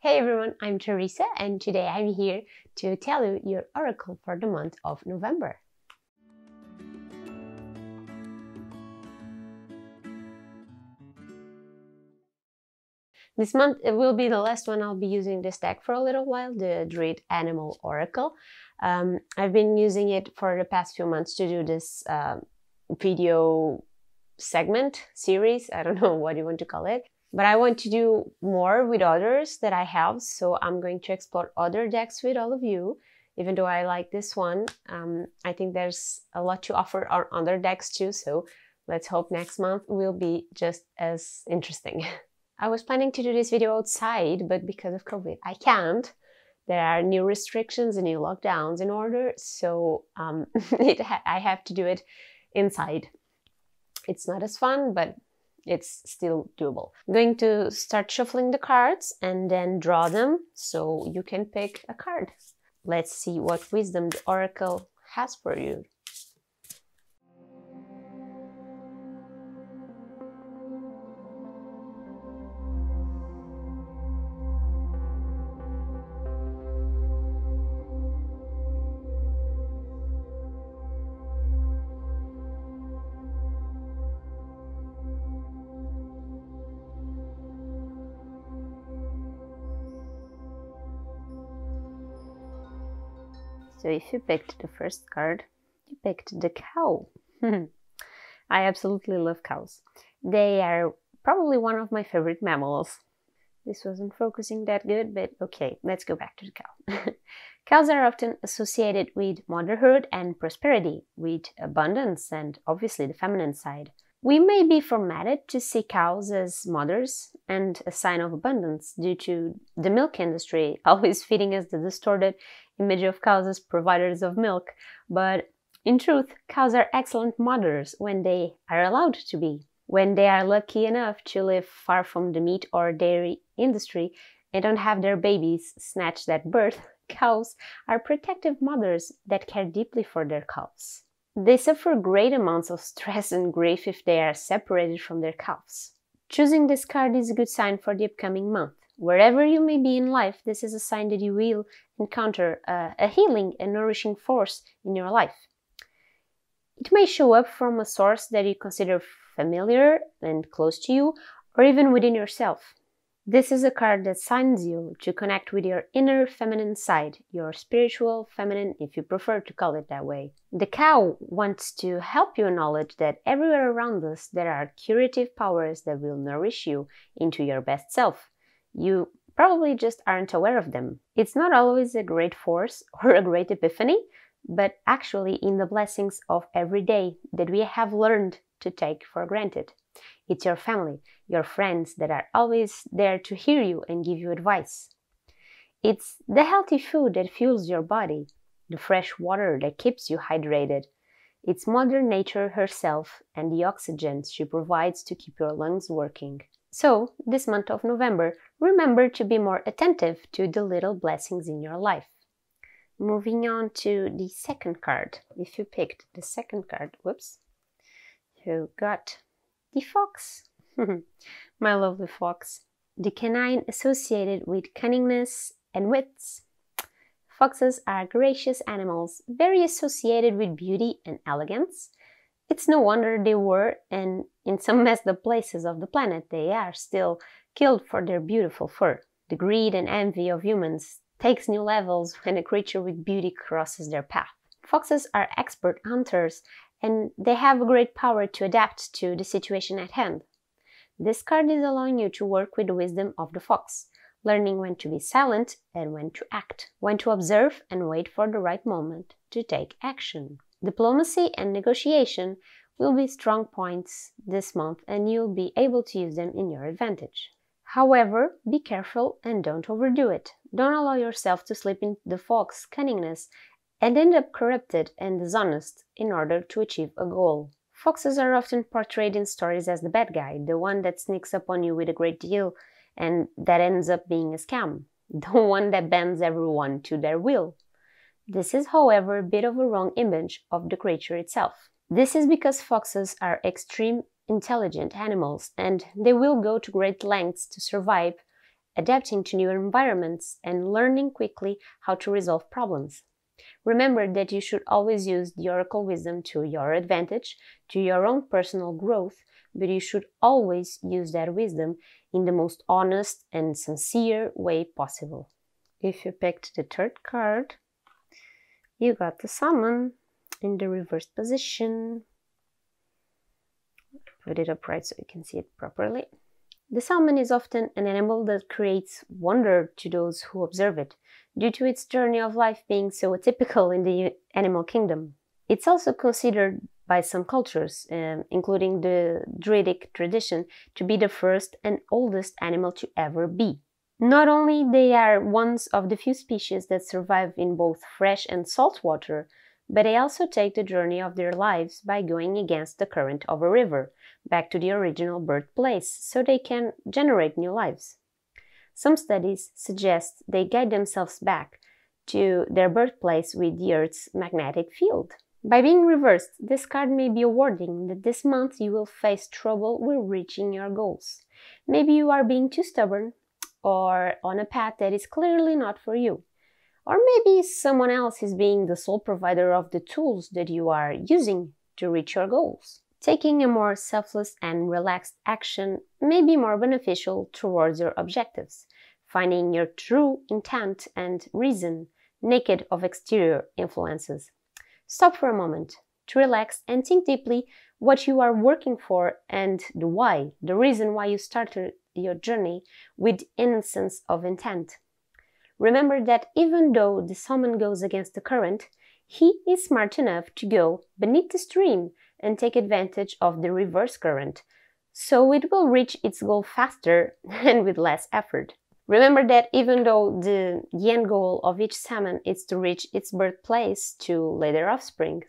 Hey everyone, I'm Teresa and today I'm here to tell you your oracle for the month of November. This month it will be the last one I'll be using this deck for a little while, the Druid Animal Oracle. I've been using it for the past few months to do this video segment, series, I don't know what you want to call it. But I want to do more with others that I have, so I'm going to explore other decks with all of you. Even though I like this one, I think there's a lot to offer on other decks too, so let's hope next month will be just as interesting. I was planning to do this video outside, but because of COVID, I can't. There are new restrictions and new lockdowns in order, so I have to do it inside. It's not as fun, but it's still doable. I'm going to start shuffling the cards and then draw them so you can pick a card. Let's see what wisdom the Oracle has for you. So if you picked the first card, you picked the cow. I absolutely love cows. They are probably one of my favorite mammals. This wasn't focusing that good, but okay, let's go back to the cow. Cows are often associated with motherhood and prosperity, with abundance and obviously the feminine side. We may be formatted to see cows as mothers and a sign of abundance due to the milk industry always feeding us the distorted image of cows as providers of milk, but in truth, cows are excellent mothers when they are allowed to be. When they are lucky enough to live far from the meat or dairy industry and don't have their babies snatched at birth, cows are protective mothers that care deeply for their calves. They suffer great amounts of stress and grief if they are separated from their calves. Choosing this card is a good sign for the upcoming month. Wherever you may be in life, this is a sign that you will encounter a healing and nourishing force in your life. It may show up from a source that you consider familiar and close to you, or even within yourself. This is a card that signs you to connect with your inner feminine side, your spiritual feminine if you prefer to call it that way. The cow wants to help you acknowledge that everywhere around us there are curative powers that will nourish you into your best self. You probably just aren't aware of them. It's not always a great force or a great epiphany, but actually in the blessings of every day that we have learned to take for granted. It's your family, your friends that are always there to hear you and give you advice. It's the healthy food that fuels your body, the fresh water that keeps you hydrated. It's Mother Nature herself and the oxygen she provides to keep your lungs working. So, this month of November, remember to be more attentive to the little blessings in your life. Moving on to the second card. If you picked the second card, you got the fox. My lovely fox. The canine associated with cunningness and wits. Foxes are gracious animals, very associated with beauty and elegance. It's no wonder they were, and in some messed up places of the planet, they are still killed for their beautiful fur. The greed and envy of humans takes new levels when a creature with beauty crosses their path. Foxes are expert hunters, and they have a great power to adapt to the situation at hand. This card is allowing you to work with the wisdom of the fox, learning when to be silent and when to act, when to observe and wait for the right moment to take action. Diplomacy and negotiation will be strong points this month and you'll be able to use them in your advantage. However, be careful and don't overdo it. Don't allow yourself to slip into the fox's cunningness and end up corrupted and dishonest in order to achieve a goal. Foxes are often portrayed in stories as the bad guy, the one that sneaks up on you with a great deal and that ends up being a scam, the one that bends everyone to their will. This is, however, a bit of a wrong image of the creature itself. This is because foxes are extreme intelligent animals and they will go to great lengths to survive adapting to new environments, and learning quickly how to resolve problems. Remember that you should always use the Oracle wisdom to your advantage, to your own personal growth, but you should always use that wisdom in the most honest and sincere way possible. If you picked the third card, you got the Salmon in the reversed position. Put it upright so you can see it properly. The salmon is often an animal that creates wonder to those who observe it, due to its journey of life being so atypical in the animal kingdom. It's also considered by some cultures, including the Druidic tradition, to be the first and oldest animal to ever be. Not only they are one of the few species that survive in both fresh and salt water, but they also take the journey of their lives by going against the current of a river, back to the original birthplace, so they can generate new lives. Some studies suggest they guide themselves back to their birthplace with the Earth's magnetic field. By being reversed, this card may be a warning that this month you will face trouble with reaching your goals. Maybe you are being too stubborn, or on a path that is clearly not for you. Or maybe someone else is being the sole provider of the tools that you are using to reach your goals. Taking a more selfless and relaxed action may be more beneficial towards your objectives, finding your true intent and reason, naked of exterior influences. Stop for a moment to relax and think deeply what you are working for and the why, the reason why you started your journey with innocence of intent. Remember that even though the salmon goes against the current, he is smart enough to go beneath the stream and take advantage of the reverse current, so it will reach its goal faster and with less effort. Remember that even though the end goal of each salmon is to reach its birthplace to lay their offspring,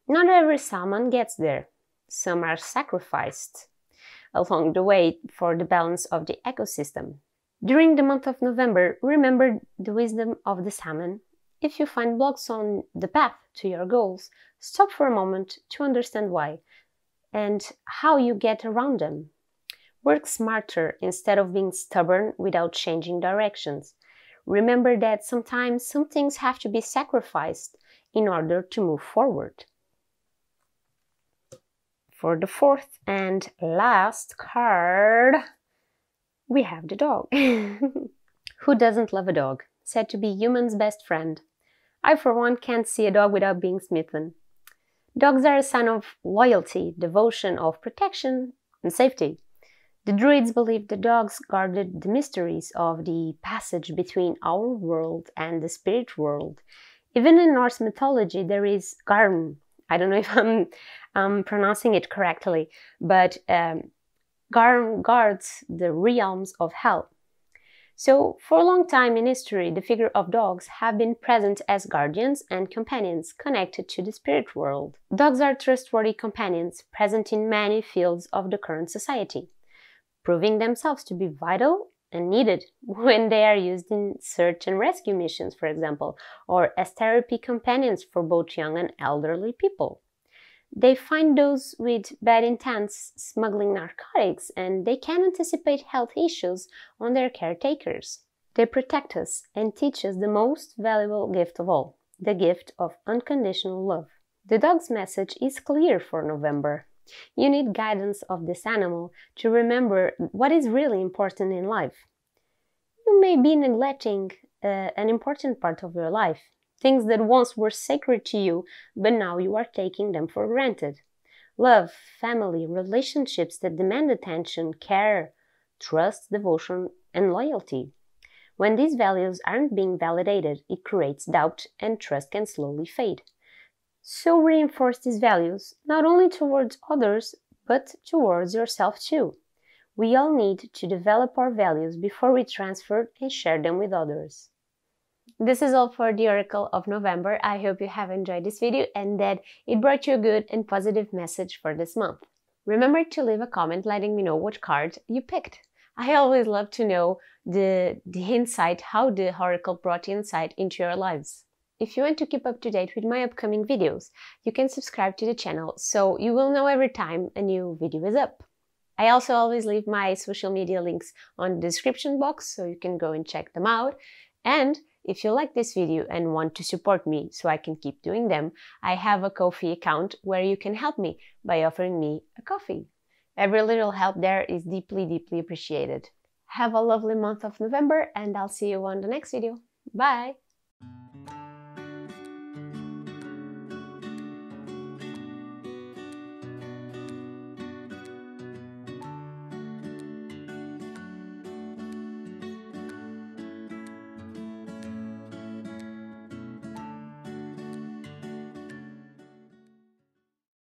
not every salmon gets there. Some are sacrificed along the way for the balance of the ecosystem. During the month of November, remember the wisdom of the salmon. If you find blocks on the path to your goals, stop for a moment to understand why and how you get around them. Work smarter instead of being stubborn without changing directions. Remember that sometimes some things have to be sacrificed in order to move forward. For the fourth and last card, we have the dog. Who doesn't love a dog? Said to be human's best friend. I, for one, can't see a dog without being smitten. Dogs are a sign of loyalty, devotion, of protection and safety. The Druids believed the dogs guarded the mysteries of the passage between our world and the spirit world. Even in Norse mythology, there is Garm. I don't know if I'm pronouncing it correctly, but Garm guards the realms of hell. So, for a long time in history, the figure of dogs have been present as guardians and companions connected to the spirit world. Dogs are trustworthy companions present in many fields of the current society, proving themselves to be vital and needed when they are used in search and rescue missions, for example, or as therapy companions for both young and elderly people. They find those with bad intents smuggling narcotics, and they can anticipate health issues on their caretakers. They protect us and teach us the most valuable gift of all, the gift of unconditional love. The dog's message is clear for November. You need guidance of this animal to remember what is really important in life. You may be neglecting an important part of your life. Things that once were sacred to you, but now you are taking them for granted. Love, family, relationships that demand attention, care, trust, devotion, and loyalty. When these values aren't being validated, it creates doubt and trust can slowly fade. So reinforce these values, not only towards others, but towards yourself too. We all need to develop our values before we transfer and share them with others. This is all for the Oracle of November. I hope you have enjoyed this video and that it brought you a good and positive message for this month. Remember to leave a comment letting me know which card you picked. I always love to know the insight, how the Oracle brought insight into your lives. If you want to keep up to date with my upcoming videos, you can subscribe to the channel so you will know every time a new video is up. I also always leave my social media links on the description box, so you can go and check them out. And if you like this video and want to support me so I can keep doing them, I have a Ko-fi account where you can help me by offering me a coffee. Every little help there is deeply, deeply appreciated. Have a lovely month of November, and I'll see you on the next video. Bye!